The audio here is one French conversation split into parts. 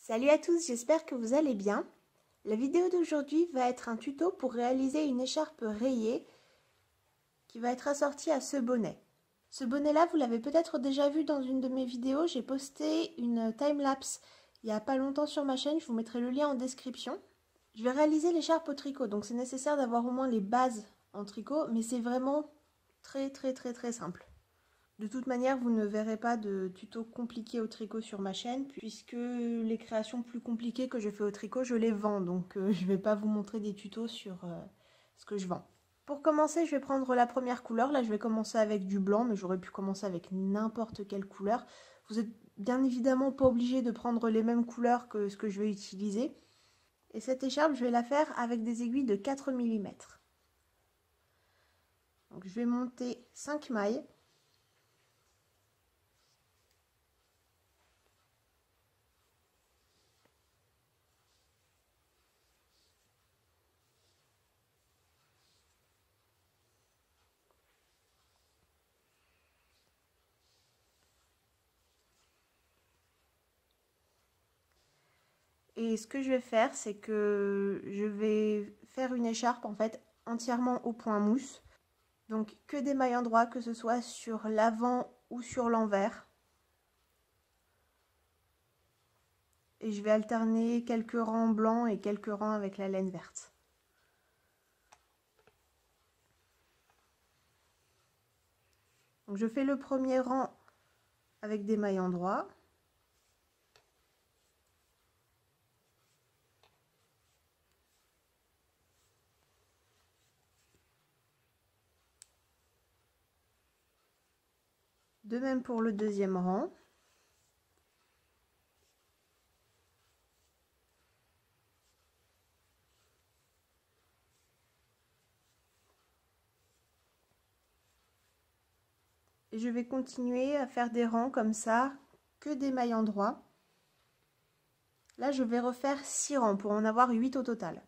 Salut à tous, j'espère que vous allez bien. La vidéo d'aujourd'hui va être un tuto pour réaliser une écharpe rayée qui va être assortie à ce bonnet. Ce bonnet-là, vous l'avez peut-être déjà vu dans une de mes vidéos. J'ai posté une time-lapse il n'y a pas longtemps sur ma chaîne. Je vous mettrai le lien en description. Je vais réaliser l'écharpe au tricot, donc c'est nécessaire d'avoir au moins les bases en tricot, mais c'est vraiment très simple. De toute manière, vous ne verrez pas de tuto compliqué au tricot sur ma chaîne, puisque les créations plus compliquées que je fais au tricot, je les vends. Donc je ne vais pas vous montrer des tutos sur ce que je vends. Pour commencer, je vais prendre la première couleur. Là, je vais commencer avec du blanc, mais j'aurais pu commencer avec n'importe quelle couleur. Vous n'êtes bien évidemment pas obligé de prendre les mêmes couleurs que ce que je vais utiliser. Et cette écharpe, je vais la faire avec des aiguilles de 4 mm. Donc je vais monter 5 mailles. Et ce que je vais faire, c'est que je vais faire une écharpe en fait entièrement au point mousse. Donc que des mailles endroits, que ce soit sur l'avant ou sur l'envers. Et je vais alterner quelques rangs blancs et quelques rangs avec la laine verte. Donc je fais le premier rang avec des mailles endroits. De même pour le deuxième rang. Et je vais continuer à faire des rangs comme ça, que des mailles endroits. Là, je vais refaire 6 rangs pour en avoir 8 au total.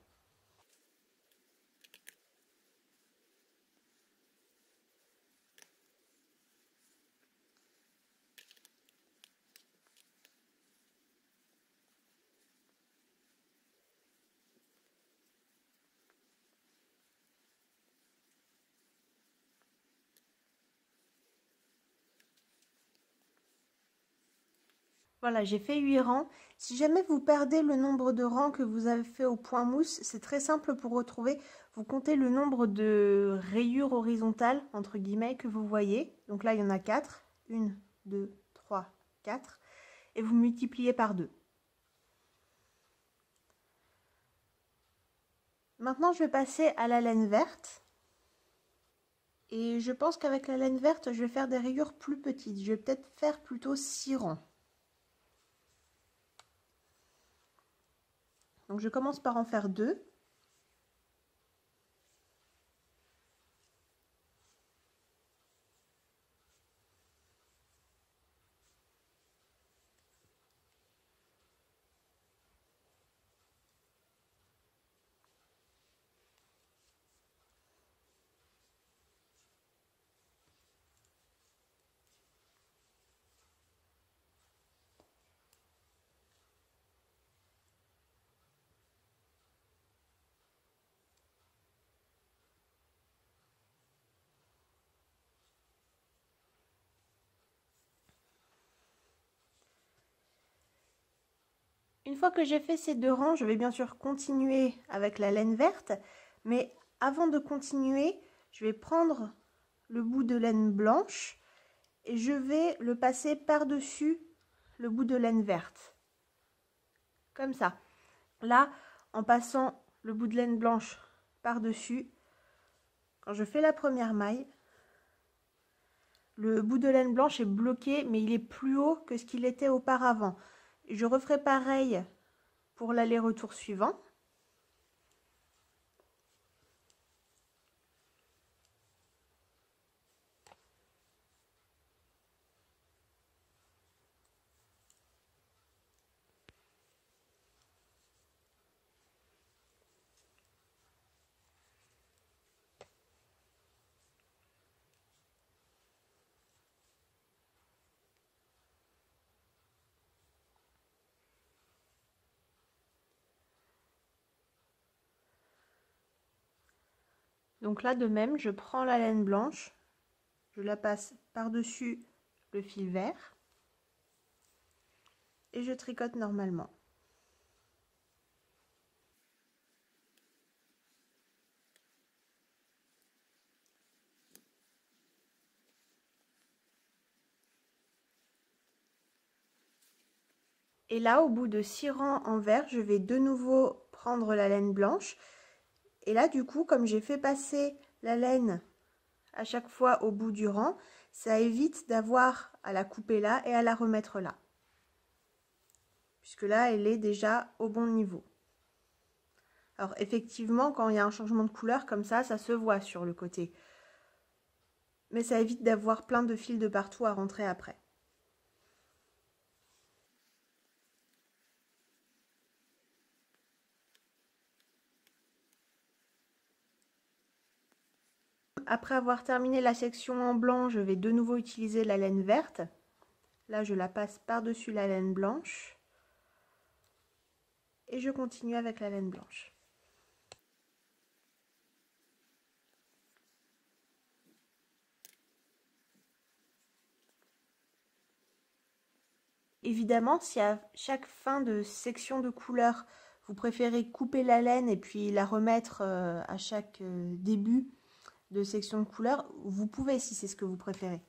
Voilà, j'ai fait 8 rangs. Si jamais vous perdez le nombre de rangs que vous avez fait au point mousse, c'est très simple pour retrouver. Vous comptez le nombre de rayures horizontales, entre guillemets, que vous voyez. Donc là, il y en a 4. 1, 2, 3, 4. Et vous multipliez par 2. Maintenant, je vais passer à la laine verte. Et je pense qu'avec la laine verte, je vais faire des rayures plus petites. Je vais peut-être faire plutôt 6 rangs. Donc je commence par en faire 2. Une fois que j'ai fait ces 2 rangs, je vais bien sûr continuer avec la laine verte. Mais avant de continuer, je vais prendre le bout de laine blanche et je vais le passer par-dessus le bout de laine verte. Comme ça. Là, en passant le bout de laine blanche par-dessus, quand je fais la première maille, le bout de laine blanche est bloqué, mais il est plus haut que ce qu'il était auparavant. Je referai pareil pour l'aller-retour suivant. Donc là de même, je prends la laine blanche, je la passe par-dessus le fil vert et je tricote normalement. Et là, au bout de 6 rangs en vert, je vais de nouveau prendre la laine blanche. Et là, du coup, comme j'ai fait passer la laine à chaque fois au bout du rang, ça évite d'avoir à la couper là et à la remettre là. Puisque là, elle est déjà au bon niveau. Alors, effectivement, quand il y a un changement de couleur comme ça se voit sur le côté. Mais ça évite d'avoir plein de fils de partout à rentrer après. Après avoir terminé la section en blanc, je vais de nouveau utiliser la laine verte. Là, je la passe par-dessus la laine blanche. Et je continue avec la laine blanche. Évidemment, si à chaque fin de section de couleur, vous préférez couper la laine et puis la remettre à chaque début de section de couleur, vous pouvez si c'est ce que vous préférez.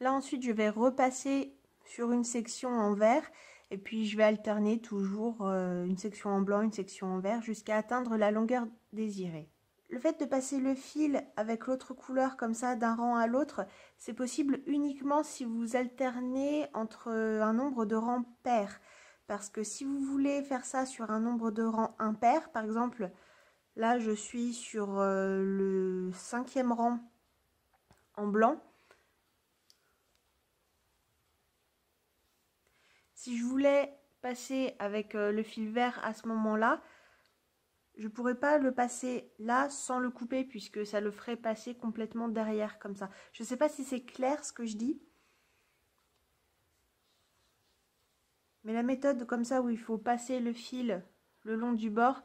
Là ensuite, je vais repasser sur une section en vert et puis je vais alterner toujours une section en blanc, une section en vert jusqu'à atteindre la longueur désirée. Le fait de passer le fil avec l'autre couleur comme ça d'un rang à l'autre, c'est possible uniquement si vous alternez entre un nombre de rangs pairs. Parce que si vous voulez faire ça sur un nombre de rangs impair, par exemple, là je suis sur le 5e rang en blanc. Si je voulais passer avec le fil vert à ce moment-là, je ne pourrais pas le passer là sans le couper puisque ça le ferait passer complètement derrière comme ça. Je ne sais pas si c'est clair ce que je dis. Mais la méthode comme ça où il faut passer le fil le long du bord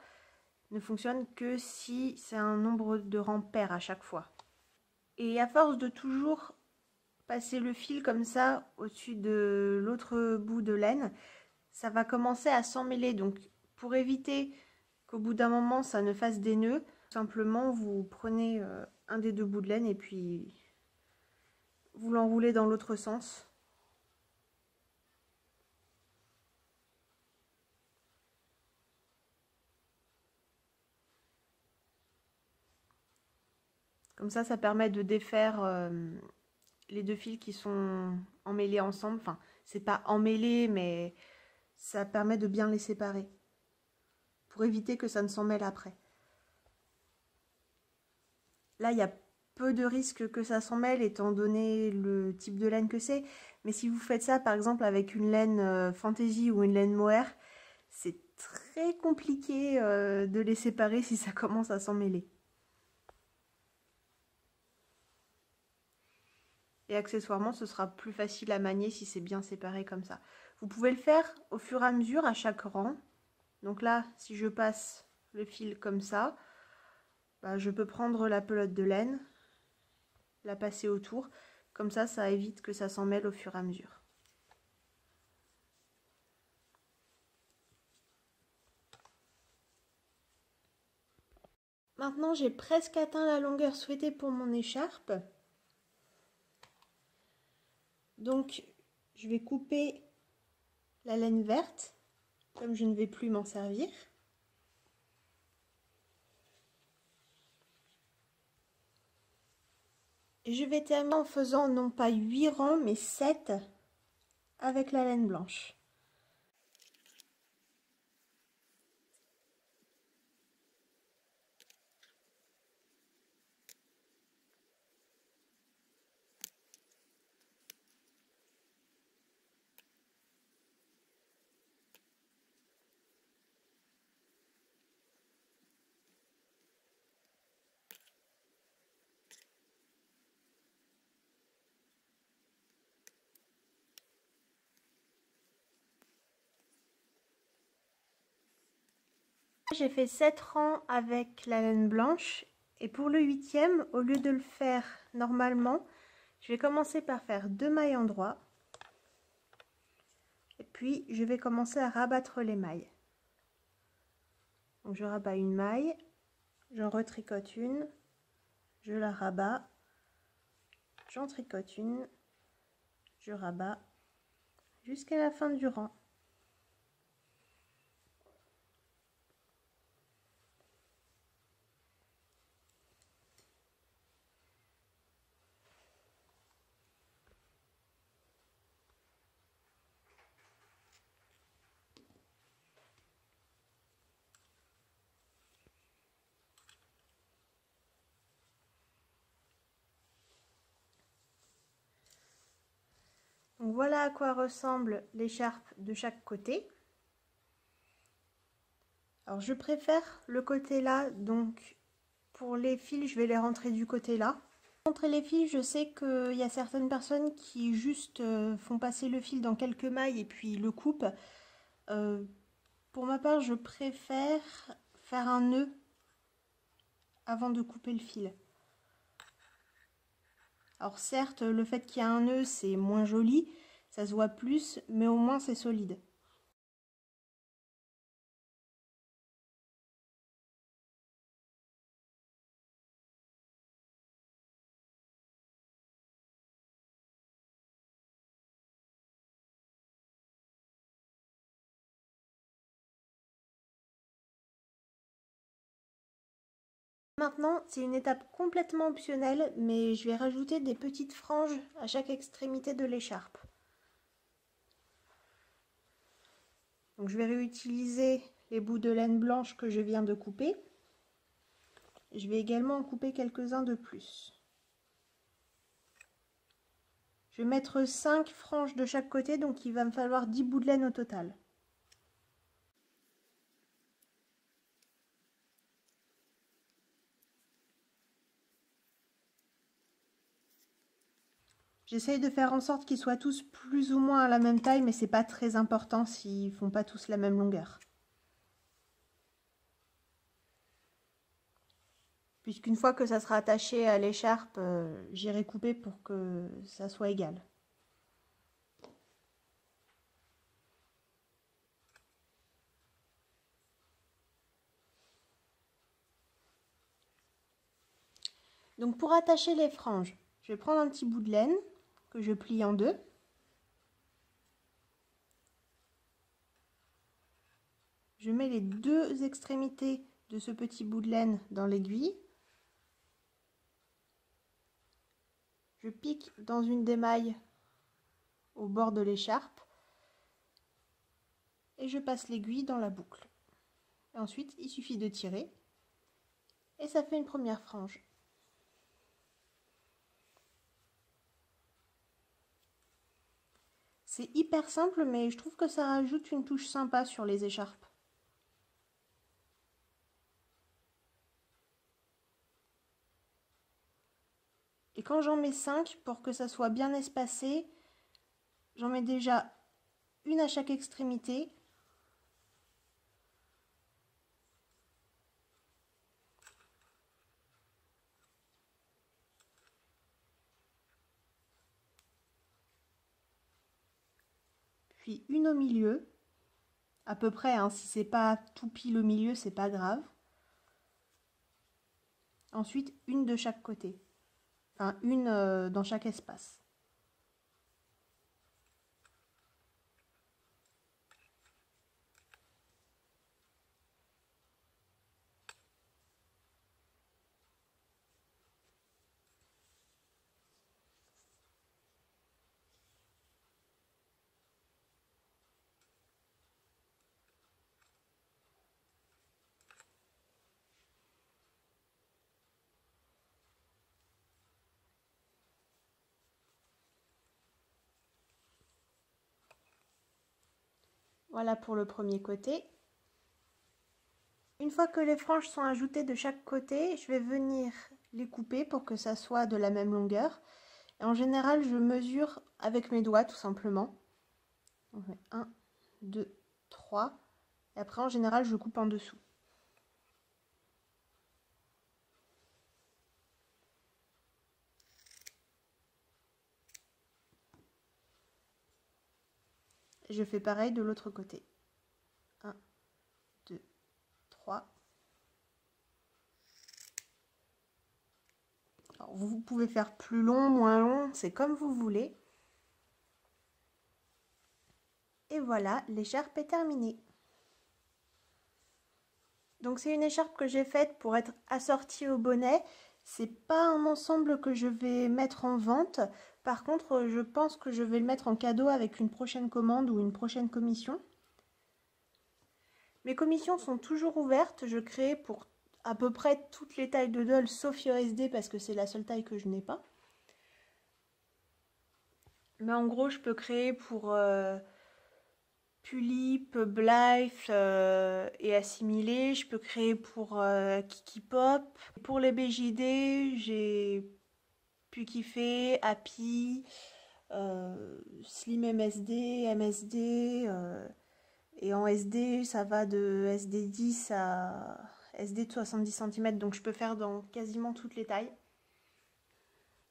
ne fonctionne que si c'est un nombre de rangs pairs à chaque fois. Et à force de toujours passer le fil comme ça au-dessus de l'autre bout de laine, ça va commencer à s'emmêler. Donc pour éviter qu'au bout d'un moment ça ne fasse des nœuds, simplement vous prenez un des deux bouts de laine et puis vous l'enroulez dans l'autre sens. Comme ça permet de défaire les deux fils qui sont emmêlés ensemble. Enfin, c'est pas emmêlé, mais ça permet de bien les séparer pour éviter que ça ne s'en mêle après. Là, il y a peu de risques que ça s'en mêle étant donné le type de laine que c'est. Mais si vous faites ça par exemple avec une laine fantaisie ou une laine mohair, c'est très compliqué de les séparer si ça commence à s'en mêler. Et accessoirement, ce sera plus facile à manier si c'est bien séparé comme ça. Vous pouvez le faire au fur et à mesure à chaque rang. Donc là, si je passe le fil comme ça, je peux prendre la pelote de laine, la passer autour. Comme ça évite que ça s'en mêle au fur et à mesure. Maintenant, j'ai presque atteint la longueur souhaitée pour mon écharpe. Donc, je vais couper la laine verte, comme je ne vais plus m'en servir. Et je vais terminer en faisant non pas 8 rangs, mais 7 avec la laine blanche. j'ai fait 7 rangs avec la laine blanche. Et pour le 8e, au lieu de le faire normalement, je vais commencer par faire 2 mailles endroits. Et puis, je vais commencer à rabattre les mailles. Donc, je rabats une maille, j'en retricote une, je la rabats, j'en tricote une, je rabats jusqu'à la fin du rang. Donc voilà à quoi ressemble l'écharpe de chaque côté. Alors je préfère le côté là, donc pour les fils je vais les rentrer du côté là. Pour rentrer les fils, je sais qu'il y a certaines personnes qui juste font passer le fil dans quelques mailles et puis le coupent. Pour ma part, je préfère faire un nœud avant de couper le fil. Alors certes, le fait qu'il y a un nœud, c'est moins joli, ça se voit plus, mais au moins c'est solide. Maintenant, c'est une étape complètement optionnelle, mais je vais rajouter des petites franges à chaque extrémité de l'écharpe. Donc je vais réutiliser les bouts de laine blanche que je viens de couper. Je vais également en couper quelques-uns de plus. Je vais mettre 5 franges de chaque côté, donc il va me falloir 10 bouts de laine au total. J'essaye de faire en sorte qu'ils soient tous plus ou moins à la même taille, mais c'est pas très important s'ils font pas tous la même longueur. Puisqu'une fois que ça sera attaché à l'écharpe, j'irai couper pour que ça soit égal. Donc pour attacher les franges, je vais prendre un petit bout de laine que je plie en deux. Je mets les deux extrémités de ce petit bout de laine dans l'aiguille. Je pique dans une des mailles au bord de l'écharpe et je passe l'aiguille dans la boucle. Et ensuite, il suffit de tirer et ça fait une première frange. C'est hyper simple, mais je trouve que ça rajoute une touche sympa sur les écharpes. Et quand j'en mets 5, pour que ça soit bien espacé, j'en mets déjà une à chaque extrémité. Puis une au milieu, à peu près, hein, si c'est pas tout pile au milieu, c'est pas grave. Ensuite, une de chaque côté, enfin une dans chaque espace. Voilà pour le premier côté. Une fois que les franges sont ajoutées de chaque côté, je vais venir les couper pour que ça soit de la même longueur. Et en général, je mesure avec mes doigts tout simplement. On fait 1, 2, 3. Et après, en général, je coupe en dessous. Je fais pareil de l'autre côté. 1, 2, 3. Alors, vous pouvez faire plus long, moins long, c'est comme vous voulez. Et voilà, l'écharpe est terminée. Donc c'est une écharpe que j'ai faite pour être assortie au bonnet. C'est pas un ensemble que je vais mettre en vente. Par contre, je pense que je vais le mettre en cadeau avec une prochaine commande ou une prochaine commission. Mes commissions sont toujours ouvertes. Je crée pour à peu près toutes les tailles de doll sauf SD parce que c'est la seule taille que je n'ai pas. Mais en gros, je peux créer pour Pulip, Blythe et Assimilé. Je peux créer pour Kiki Pop. Pour les BJD, j'ai pu kiffer Happy, Slim MSD, MSD. Et en SD, ça va de SD 10 à SD de 70 cm. Donc je peux faire dans quasiment toutes les tailles.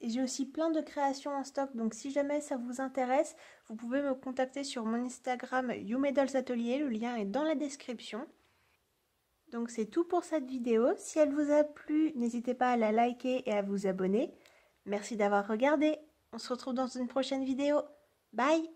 Et j'ai aussi plein de créations en stock, donc si jamais ça vous intéresse, vous pouvez me contacter sur mon Instagram YouMadeDollsAtelier, le lien est dans la description. Donc c'est tout pour cette vidéo, si elle vous a plu, n'hésitez pas à la liker et à vous abonner. Merci d'avoir regardé, on se retrouve dans une prochaine vidéo, bye!